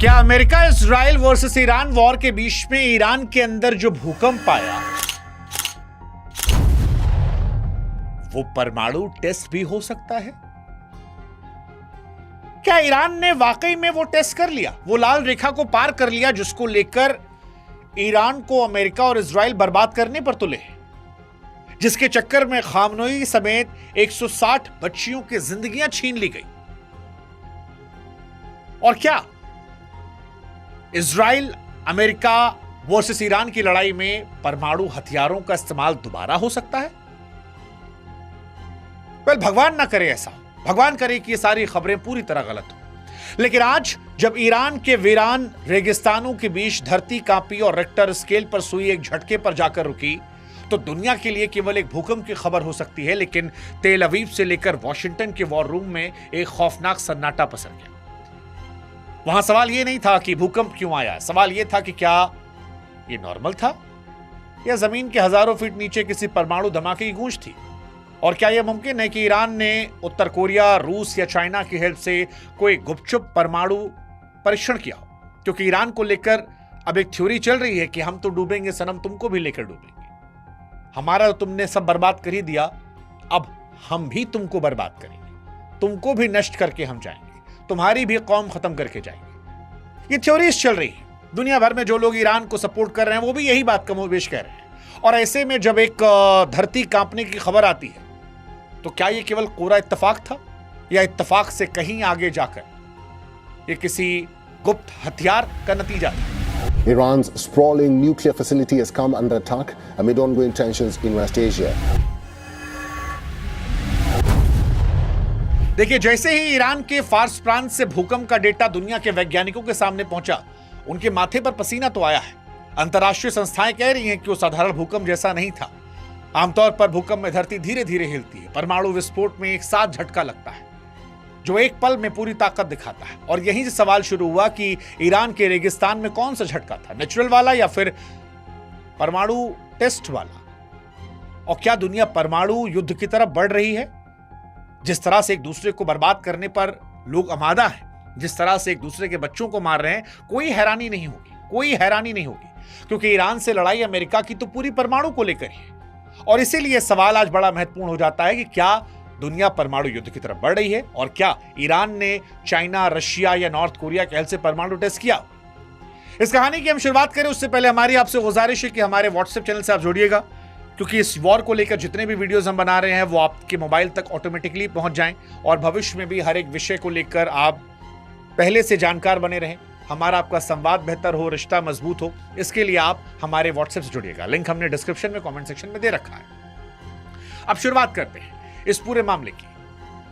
क्या America Israel versus Iran war के बीच में ईरान के अंदर जो भूकंप आया वो परमाणु टेस्ट भी हो सकता है? क्या ईरान ने वाकई में वो टेस्ट कर लिया, वो लाल रेखा को पार कर लिया जिसको लेकर ईरान को अमेरिका और इजराइल बर्बाद करने पर तुले हैं, जिसके चक्कर में खामनोई समेत 160 बच्चियों की जिंदगियां छीन ली गई? और क्या इजराइल अमेरिका वर्सेस ईरान की लड़ाई में परमाणु हथियारों का इस्तेमाल दोबारा हो सकता है? भगवान ना करे ऐसा, भगवान करे कि ये सारी खबरें पूरी तरह गलत हो। लेकिन आज जब ईरान के वीरान रेगिस्तानों के बीच धरती कांपी और रेक्टर स्केल पर सुई एक झटके पर जाकर रुकी, तो दुनिया के लिए केवल एक भूकंप की खबर हो सकती है, लेकिन तेल अवीव से लेकर वॉशिंगटन के वॉर रूम में एक खौफनाक सन्नाटा पसर गया। वहां सवाल यह नहीं था कि भूकंप क्यों आया, सवाल यह था कि क्या यह नॉर्मल था या जमीन के हजारों फीट नीचे किसी परमाणु धमाके की गूंज थी? और क्या यह मुमकिन है कि ईरान ने उत्तर कोरिया, रूस या चाइना की हेल्प से कोई गुपचुप परमाणु परीक्षण किया हो? क्योंकि ईरान को लेकर अब एक थ्योरी चल रही है कि हम तो डूबेंगे सनम, तुमको भी लेकर डूबेंगे। हमारा तुमने सब बर्बाद कर ही दिया, अब हम भी तुमको बर्बाद करेंगे, तुमको भी नष्ट करके हम जाएंगे, तुम्हारी भी कौम खत्म करके जाएंगे। ये थ्योरीज चल रही है। दुनिया भर में जो लोग ईरान को सपोर्ट कर रहे हैं वो भी यही बात कमोबेश कह रहे हैं। और ऐसे में जब एक धरती कांपने की खबर आती है तो क्या ये केवल कोरा इत्तेफाक था या इत्तेफाक से कहीं आगे जाकर ये किसी गुप्त हथियार का नतीजा था? Iran's sprawling nuclear facility has come under attack amid ongoing tensions in West Asia. देखिए, जैसे ही ईरान के फार्स प्रांत से भूकंप का डेटा दुनिया के वैज्ञानिकों के सामने पहुंचा, उनके माथे पर पसीना तो आया है। अंतर्राष्ट्रीय संस्थाएं कह रही हैं कि वो साधारण भूकंप जैसा नहीं था। आमतौर पर भूकंप में धरती धीरे धीरे हिलती है, परमाणु विस्फोट में एक साथ झटका लगता है जो एक पल में पूरी ताकत दिखाता है। और यहीं से सवाल शुरू हुआ कि ईरान के रेगिस्तान में कौन सा झटका था, नेचुरल वाला या फिर परमाणु टेस्ट वाला? और क्या दुनिया परमाणु युद्ध की तरफ बढ़ रही है? जिस तरह से एक दूसरे को बर्बाद करने पर लोग आमादा हैं, जिस तरह से एक दूसरे के बच्चों को मार रहे हैं, कोई हैरानी नहीं होगी, कोई हैरानी नहीं होगी, क्योंकि ईरान से लड़ाई अमेरिका की तो पूरी परमाणु को लेकर ही है। और इसीलिए सवाल आज बड़ा महत्वपूर्ण हो जाता है कि क्या दुनिया परमाणु युद्ध की तरफ बढ़ रही है और क्या ईरान ने चाइना, रशिया या नॉर्थ कोरिया के हेल्प से परमाणु टेस्ट किया? इस कहानी की हम शुरुआत करें उससे पहले हमारी आपसे गुजारिश है कि हमारे व्हाट्सएप चैनल से आप जुड़िएगा, क्योंकि इस वॉर को लेकर जितने भी वीडियोस हम बना रहे हैं वो आपके मोबाइल तक ऑटोमेटिकली पहुंच जाएं और भविष्य में भी हर एक विषय को लेकर आप पहले से जानकार बने रहें। हमारा आपका संवाद बेहतर हो, रिश्ता मजबूत हो, इसके लिए आप हमारे व्हाट्सएप से जुड़िएगा। लिंक हमने डिस्क्रिप्शन में, कमेंट सेक्शन में दे रखा है। अब शुरुआत करते हैं इस पूरे मामले की।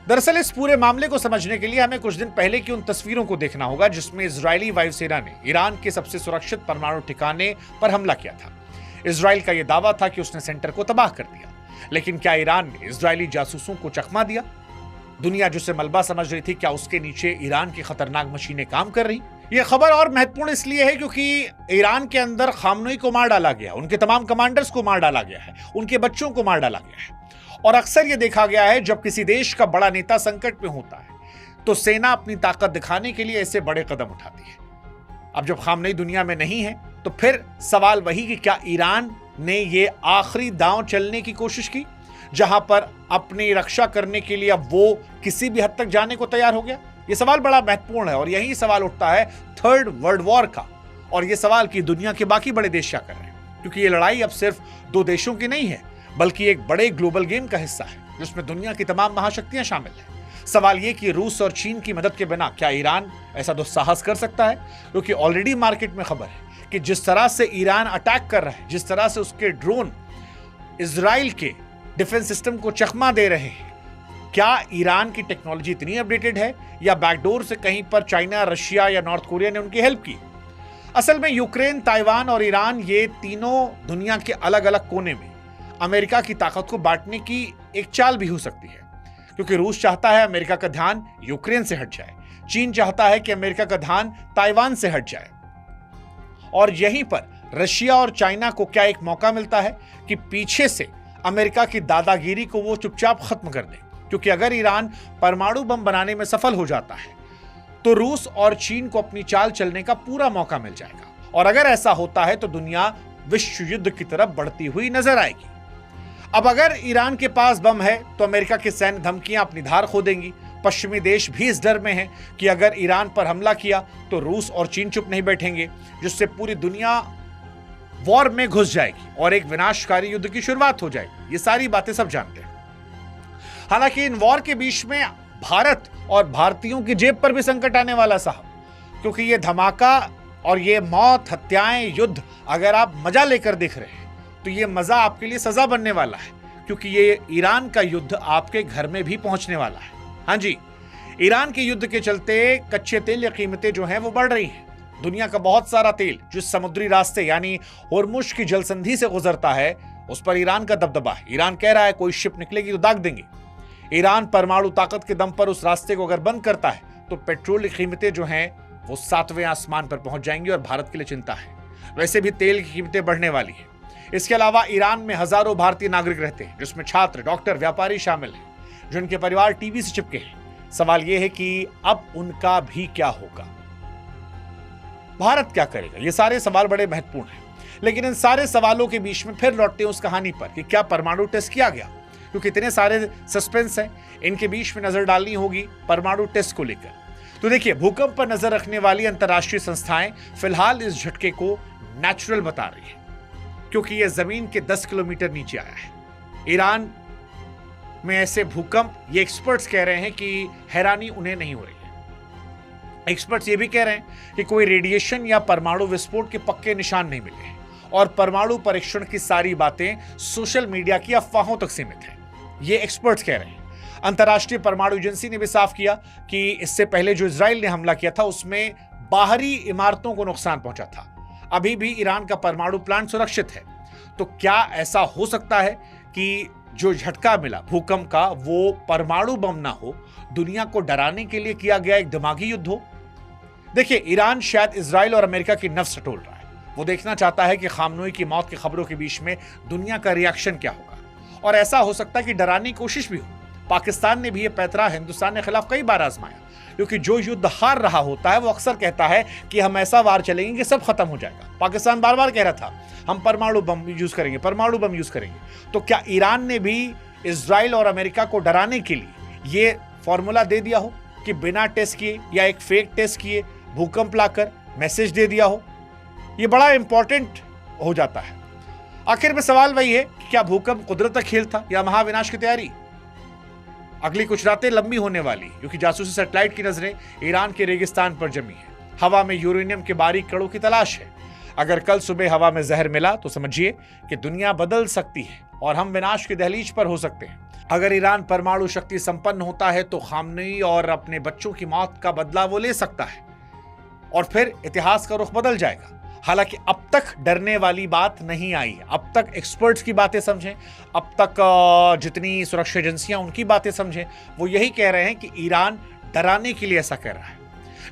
दरअसल इस पूरे मामले को समझने के लिए हमें कुछ दिन पहले की उन तस्वीरों को देखना होगा जिसमें इजरायली वायुसेना ने ईरान के सबसे सुरक्षित परमाणु ठिकाने पर हमला किया था। इजराइल का यह दावा था कि उसने सेंटर को तबाह कर दिया, लेकिन क्या ईरान ने इजरायली जासूसों को चकमा दिया? दुनिया जिसे मलबा समझ रही थी, क्या उसके नीचे ईरान की खतरनाक मशीनें काम कर रही? यह खबर और महत्वपूर्ण इसलिए है क्योंकि ईरान के अंदर खामनोई को मार डाला गया, उनके तमाम कमांडर्स को मार डाला गया है, उनके बच्चों को मार डाला गया है। और अक्सर यह देखा गया है जब किसी देश का बड़ा नेता संकट में होता है तो सेना अपनी ताकत दिखाने के लिए ऐसे बड़े कदम उठाती है। अब जब खामनई दुनिया में नहीं है तो फिर सवाल वही कि क्या ईरान ने यह आखिरी दांव चलने की कोशिश की जहां पर अपनी रक्षा करने के लिए अब वो किसी भी हद तक जाने को तैयार हो गया? यह सवाल बड़ा महत्वपूर्ण है और यही सवाल उठता है थर्ड वर्ल्ड वॉर का। और यह सवाल कि दुनिया के बाकी बड़े देश क्या कर रहे हैं, क्योंकि यह लड़ाई अब सिर्फ दो देशों की नहीं है बल्कि एक बड़े ग्लोबल गेम का हिस्सा है जिसमें दुनिया की तमाम महाशक्तियां शामिल हैं। सवाल यह कि रूस और चीन की मदद के बिना क्या ईरान ऐसा दुस्साहस कर सकता है? क्योंकि ऑलरेडी मार्केट में खबर है कि जिस तरह से ईरान अटैक कर रहा है, जिस तरह से उसके ड्रोन इजराइल के डिफेंस सिस्टम को चकमा दे रहे हैं, क्या ईरान की टेक्नोलॉजी इतनी अपडेटेड है या बैकडोर से कहीं पर चाइना, रशिया या नॉर्थ कोरिया ने उनकी हेल्प की? असल में यूक्रेन, ताइवान और ईरान ये तीनों दुनिया के अलग अलग कोने में अमेरिका की ताकत को बांटने की एक चाल भी हो सकती है, क्योंकि रूस चाहता है अमेरिका का ध्यान यूक्रेन से हट जाए, चीन चाहता है कि अमेरिका का ध्यान ताइवान से हट जाए, और यहीं पर रशिया और चाइना को क्या एक मौका मिलता है कि पीछे से अमेरिका की दादागिरी को वो चुपचाप खत्म कर दे। क्योंकि अगर ईरान परमाणु बम बनाने में सफल हो जाता है तो रूस और चीन को अपनी चाल चलने का पूरा मौका मिल जाएगा। और अगर ऐसा होता है तो दुनिया विश्व युद्ध की तरफ बढ़ती हुई नजर आएगी। अब अगर ईरान के पास बम है तो अमेरिका की सैन्य धमकियां अपनी धार खो देंगी। पश्चिमी देश भी इस डर में हैं कि अगर ईरान पर हमला किया तो रूस और चीन चुप नहीं बैठेंगे, जिससे पूरी दुनिया वॉर में घुस जाएगी और एक विनाशकारी युद्ध की शुरुआत हो जाएगी। ये सारी बातें सब जानते हैं। हालांकि इन वॉर के बीच में भारत और भारतीयों की जेब पर भी संकट आने वाला साहब, क्योंकि ये धमाका और ये मौत, हत्याएं, युद्ध अगर आप मजा लेकर देख रहे हैं तो ये मजा आपके लिए सजा बनने वाला है, क्योंकि ये ईरान का युद्ध आपके घर में भी पहुंचने वाला है। हाँ जी, ईरान के युद्ध के चलते कच्चे तेल की कीमतें जो हैं वो बढ़ रही हैं। दुनिया का बहुत सारा तेल जिस समुद्री रास्ते यानी होर्मुज की जलसंधि से गुजरता है उस पर ईरान का दबदबा है। ईरान कह रहा है कोई शिप निकलेगी तो दाग देंगे। ईरान परमाणु ताकत के दम पर उस रास्ते को अगर बंद करता है तो पेट्रोल की कीमतें जो हैं वो 7वें आसमान पर पहुंच जाएंगी और भारत के लिए चिंता है। वैसे भी तेल की कीमतें बढ़ने वाली है। इसके अलावा ईरान में हजारों भारतीय नागरिक रहते हैं, जिसमें छात्र, डॉक्टर, व्यापारी शामिल हैं, जिनके परिवार टीवी से चिपके हैं। सवाल यह है कि अब उनका भी क्या होगा, भारत क्या करेगा? ये सारे सवाल बड़े महत्वपूर्ण हैं। लेकिन इन सारे सवालों के बीच में फिर लौटते हैं उस कहानी पर कि क्या परमाणु टेस्ट किया गया, क्योंकि इतने सारे सस्पेंस हैं, इनके बीच में नजर डालनी होगी परमाणु टेस्ट को लेकर। तो देखिए, भूकंप पर नजर रखने वाली अंतर्राष्ट्रीय संस्थाएं फिलहाल इस झटके को नेचुरल बता रही है, क्योंकि यह जमीन के 10 किलोमीटर नीचे आया है। ईरान में ऐसे भूकंप, ये एक्सपर्ट्स कह रहे हैं कि हैरानी उन्हें नहीं हो रही है। एक्सपर्ट्स ये भी कह रहे हैं कि कोई रेडिएशन या परमाणु विस्फोट के पक्के निशान नहीं मिले हैं और परमाणु परीक्षण की सारी बातें सोशल मीडिया की अफवाहों तक सीमित हैं। ये एक्सपर्ट्स कह रहे हैं। अंतर्राष्ट्रीय परमाणु एजेंसी ने भी साफ किया कि इससे पहले जो इजराइल ने हमला किया था उसमें बाहरी इमारतों को नुकसान पहुंचा था। अभी भी ईरान का परमाणु प्लांट सुरक्षित है। तो क्या ऐसा हो सकता है कि जो झटका मिला भूकंप का वो परमाणु बम ना हो, दुनिया को डराने के लिए किया गया एक दिमागी युद्ध हो? देखिए, ईरान शायद इजराइल और अमेरिका की नफ्स टटोल रहा है। वो देखना चाहता है कि खामनोई की मौत की खबरों के बीच में दुनिया का रिएक्शन क्या होगा, और ऐसा हो सकता है कि डराने की कोशिश भी हो। पाकिस्तान ने भी ये पैतरा हिंदुस्तान के खिलाफ कई बार आजमाया, क्योंकि जो युद्ध हार रहा होता है वो अक्सर कहता है कि हम ऐसा वार चलेंगे कि सब खत्म हो जाएगा। पाकिस्तान बार बार कह रहा था हम परमाणु बम यूज करेंगे, परमाणु बम यूज करेंगे। तो क्या ईरान ने भी इजराइल और अमेरिका को डराने के लिए ये फॉर्मूला दे दिया हो कि बिना टेस्ट किए या एक फेक टेस्ट किए भूकंप लाकर मैसेज दे दिया हो? ये बड़ा इंपॉर्टेंट हो जाता है। आखिर में सवाल वही है कि क्या भूकंप कुदरत का खेल था या महाविनाश की तैयारी? अगली कुछ रातें लंबी होने वाली, क्योंकि जासूसी सैटेलाइट की नजरें ईरान के रेगिस्तान पर जमी है। हवा में यूरेनियम के बारीक कणों की तलाश है। अगर कल सुबह हवा में जहर मिला तो समझिए कि दुनिया बदल सकती है और हम विनाश की दहलीज पर हो सकते हैं। अगर ईरान परमाणु शक्ति संपन्न होता है तो खामनेई और अपने बच्चों की मौत का बदला वो ले सकता है और फिर इतिहास का रुख बदल जाएगा। हालांकि अब तक डरने वाली बात नहीं आई है। अब तक एक्सपर्ट्स की बातें समझें, अब तक जितनी सुरक्षा एजेंसियां उनकी बातें समझें, वो यही कह रहे हैं कि ईरान डराने के लिए ऐसा कर रहा है।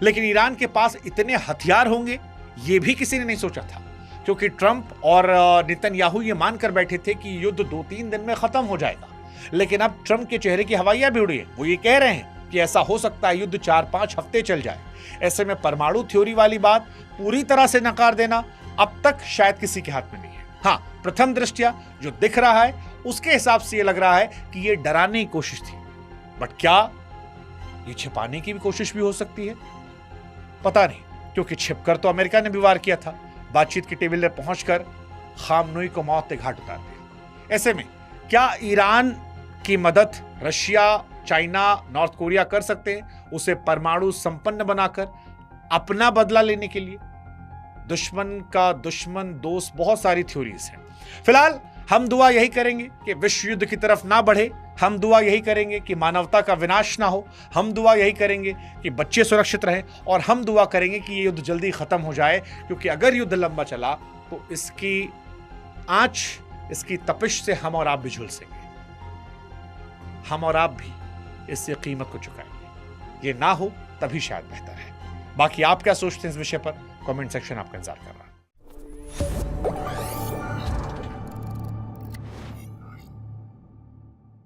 लेकिन ईरान के पास इतने हथियार होंगे ये भी किसी ने नहीं सोचा था, क्योंकि ट्रंप और नेतन्याहू ये मानकर बैठे थे कि युद्ध 2-3 दिन में खत्म हो जाएगा। लेकिन अब ट्रंप के चेहरे की हवाइयां भी उड़ी है। वो ये कह रहे हैं कि ऐसा हो सकता है युद्ध 4-5 हफ्ते चल जाए। ऐसे में परमाणु थ्योरी वाली बात पूरी तरह से नकार देना अब तक शायद किसी के हाथ में नहीं है। हाँ, प्रथम दृष्टया जो दिख रहा है उसके हिसाब से ये लग रहा है कि ये डराने की कोशिश थी, बट क्या ये छिपाने की भी कोशिश भी हो सकती है? पता नहीं, क्योंकि छिपकर तो अमेरिका ने भी वार किया था। बातचीत की टेबल पर पहुंचकर खामनोई को मौत के घाट उतार दिया। ऐसे में क्या ईरान की मदद रशिया, चाइना, नॉर्थ कोरिया कर सकते हैं उसे परमाणु संपन्न बनाकर अपना बदला लेने के लिए? दुश्मन का दुश्मन दोस्त, बहुत सारी थ्योरीज हैं। फिलहाल हम दुआ यही करेंगे कि विश्व युद्ध की तरफ ना बढ़े। हम दुआ यही करेंगे कि मानवता का विनाश ना हो। हम दुआ यही करेंगे कि बच्चे सुरक्षित रहें और हम दुआ करेंगे कि ये युद्ध जल्दी खत्म हो जाए, क्योंकि अगर युद्ध लंबा चला तो इसकी आंच, इसकी तपिश से हम और आप भी झुलसेंगे। हम और आप भी इससे कीमत को चुकाएंगे। ये ना हो तभी शायद बेहतर है। बाकी आप क्या सोचते हैं इस विषय पर? कमेंट सेक्शन आपका इंतजार कर रहा है।